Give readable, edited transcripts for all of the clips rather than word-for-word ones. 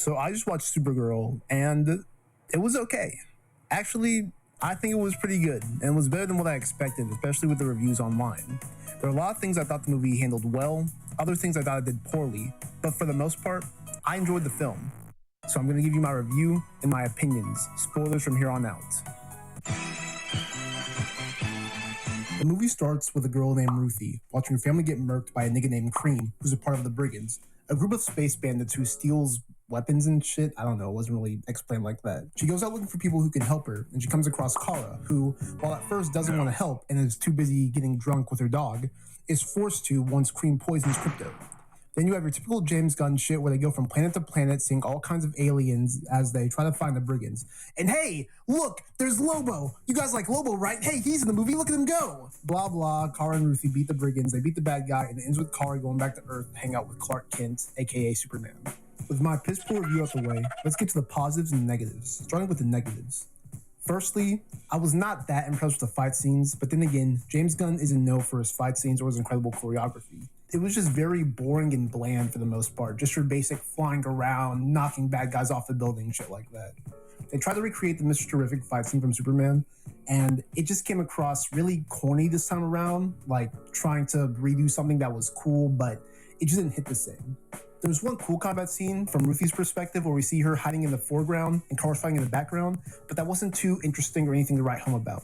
So I just watched Supergirl and it was okay. Actually, I think it was pretty good and was better than what I expected, especially with the reviews online. There are a lot of things I thought the movie handled well, other things I thought it did poorly, but for the most part, I enjoyed the film. So I'm going to give you my review and my opinions. Spoilers from here on out. The movie starts with a girl named Ruthie watching her family get murked by a nigga named Cream, who's a part of the Brigands, a group of space bandits who steals weapons and shit. I don't know, it wasn't really explained like that. She goes out looking for people who can help her, and she comes across Kara, who, while at first doesn't want to help and is too busy getting drunk with her dog, is forced to once Cream poisons Crypto. Then you have your typical James Gunn shit where they go from planet to planet seeing all kinds of aliens as they try to find the Brigands. And hey, look, there's Lobo. You guys like Lobo, right? Hey, he's in the movie, look at him go. Blah, blah, Kara and Ruthie beat the Brigands, they beat the bad guy, and it ends with Kara going back to Earth to hang out with Clark Kent, aka Superman. With my piss poor review out the way, let's get to the positives and negatives, starting with the negatives. Firstly, I was not that impressed with the fight scenes, but then again, James Gunn isn't known for his fight scenes or his incredible choreography. It was just very boring and bland for the most part, just your basic flying around, knocking bad guys off the building, shit like that. They tried to recreate the Mr. Terrific fight scene from Superman, and it just came across really corny this time around, like trying to redo something that was cool, but it just didn't hit the same. There was one cool combat scene from Ruthie's perspective where we see her hiding in the foreground and Kara's fighting in the background, but that wasn't too interesting or anything to write home about.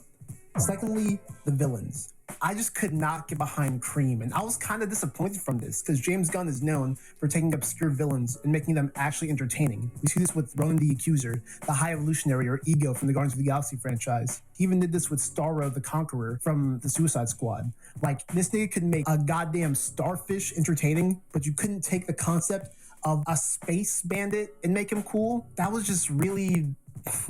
Secondly, the villains. I just could not get behind Cream, and I was kind of disappointed from this because James Gunn is known for taking obscure villains and making them actually entertaining. We see this with Ronan the Accuser, the High Evolutionary or Ego from the Guardians of the Galaxy franchise. He even did this with Starro the Conqueror from the Suicide Squad. Like, this nigga could make a goddamn starfish entertaining, but you couldn't take the concept of a space bandit and make him cool. That was just really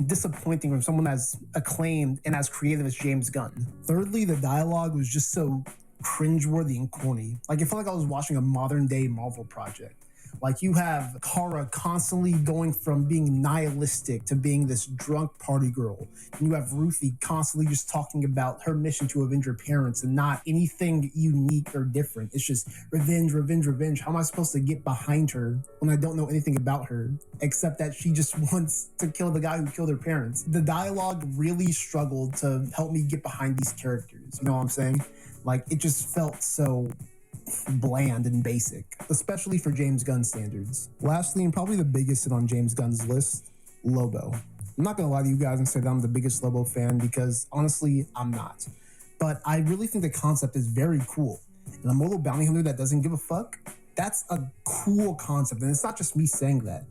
disappointing from someone as acclaimed and as creative as James Gunn. Thirdly, the dialogue was just so cringeworthy and corny. Like, it felt like I was watching a modern day Marvel project. Like, you have Kara constantly going from being nihilistic to being this drunk party girl. And you have Ruthie constantly just talking about her mission to avenge her parents and not anything unique or different. It's just revenge, revenge, revenge. How am I supposed to get behind her when I don't know anything about her, except that she just wants to kill the guy who killed her parents? The dialogue really struggled to help me get behind these characters. You know what I'm saying? Like, it just felt so bland and basic, especially for James Gunn standards. Lastly, and probably the biggest hit on James Gunn's list, Lobo. I'm not gonna lie to you guys and say that I'm the biggest Lobo fan because honestly, I'm not. But I really think the concept is very cool. And a mortal bounty hunter that doesn't give a fuck, that's a cool concept. And it's not just me saying that.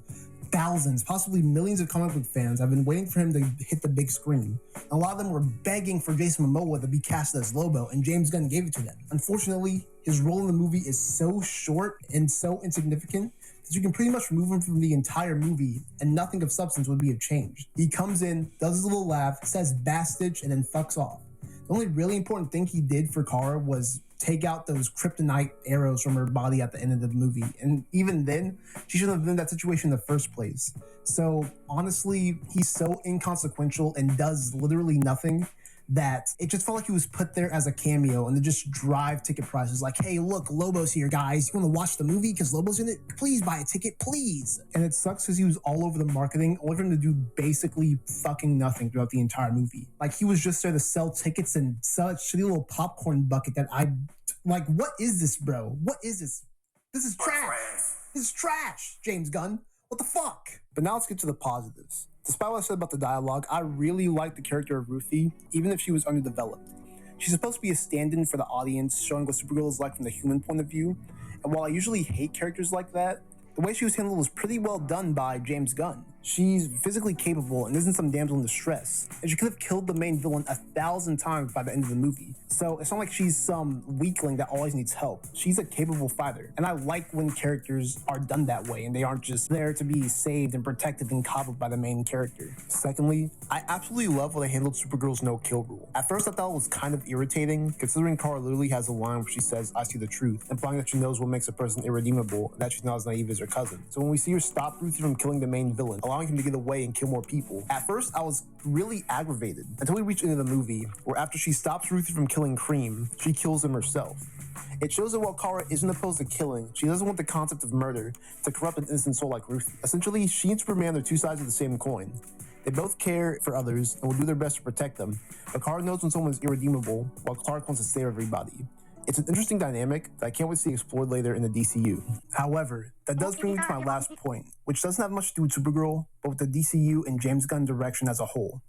Thousands, possibly millions of comic book fans have been waiting for him to hit the big screen. A lot of them were begging for Jason Momoa to be cast as Lobo, and James Gunn gave it to them. Unfortunately, his role in the movie is so short and so insignificant that you can pretty much remove him from the entire movie and nothing of substance would be a change. He comes in, does his little laugh, says bastard, and then fucks off. The only really important thing he did for Kara was take out those kryptonite arrows from her body at the end of the movie. And even then, she shouldn't have been in that situation in the first place. So honestly, he's so inconsequential and does literally nothing that it just felt like he was put there as a cameo and to just drive ticket prices. Like, hey, look, Lobo's here, guys. You want to watch the movie because Lobo's in it? Please buy a ticket, please. And it sucks because he was all over the marketing, only for him to do basically fucking nothing throughout the entire movie. Like, he was just there to sell tickets and sell a shitty little popcorn bucket that like, what is this, bro? What is this? This is trash. This is trash, James Gunn. What the fuck? But now let's get to the positives. Despite what I said about the dialogue, I really like the character of Ruthie, even if she was underdeveloped. She's supposed to be a stand-in for the audience, showing what Supergirl is like from the human point of view. And while I usually hate characters like that, the way she was handled was pretty well done by James Gunn. She's physically capable and isn't some damsel in distress, and she could have killed the main villain 1,000 times by the end of the movie. So it's not like she's some weakling that always needs help. She's a capable fighter, and I like when characters are done that way and they aren't just there to be saved and protected and coddled by the main character. Secondly, I absolutely love how they handled Supergirl's no-kill rule. At first I thought it was kind of irritating, considering Kara literally has a line where she says, "I see the truth," implying that she knows what makes a person irredeemable and that she's not as naive as her cousin. So when we see her stop Ruthie from killing the main villain, a lot allowing him to get away and kill more people. At first, I was really aggravated until we reach the end of the movie, where after she stops Ruthie from killing Cream, she kills him herself. It shows that while Kara isn't opposed to killing, she doesn't want the concept of murder to corrupt an innocent soul like Ruthie. Essentially, she and Superman are two sides of the same coin. They both care for others and will do their best to protect them, but Kara knows when someone is irredeemable, while Clark wants to save everybody. It's an interesting dynamic that I can't wait to see explored later in the DCU. However, that does bring me to my last point, which doesn't have much to do with Supergirl, but with the DCU and James Gunn direction as a whole.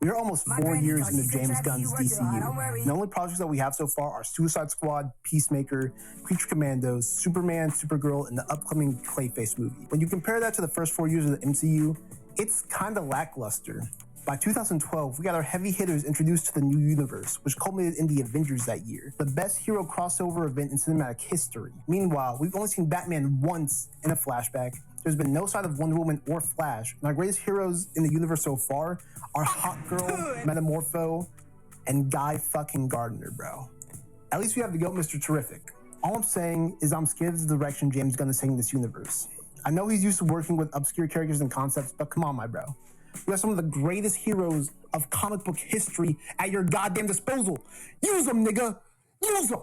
We are almost 4 years into James Gunn's DCU. The only projects that we have so far are Suicide Squad, Peacemaker, Creature Commandos, Superman, Supergirl, and the upcoming Clayface movie. When you compare that to the first 4 years of the MCU, it's kinda lackluster. By 2012, we got our heavy hitters introduced to the new universe, which culminated in the Avengers that year, the best hero crossover event in cinematic history. Meanwhile, we've only seen Batman once in a flashback. There's been no sign of Wonder Woman or Flash, and our greatest heroes in the universe so far are Hot Girl, Metamorpho, and Guy fucking Gardner, bro. At least we have the GOAT Mr. Terrific. All I'm saying is I'm scared of the direction James Gunn is taking this universe. I know he's used to working with obscure characters and concepts, but come on, my bro. You have some of the greatest heroes of comic book history at your goddamn disposal. Use them, nigga. Use them.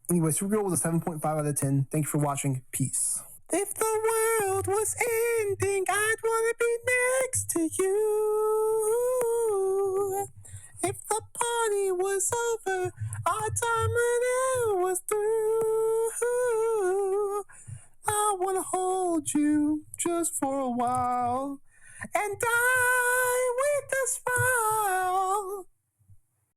Anyway, Supergirl was a 7.5 out of 10. Thank you for watching. Peace. If the world was ending, I'd want to be next to you. If the party was over, our time it was through. I want to hold you just for a while and die with a smile.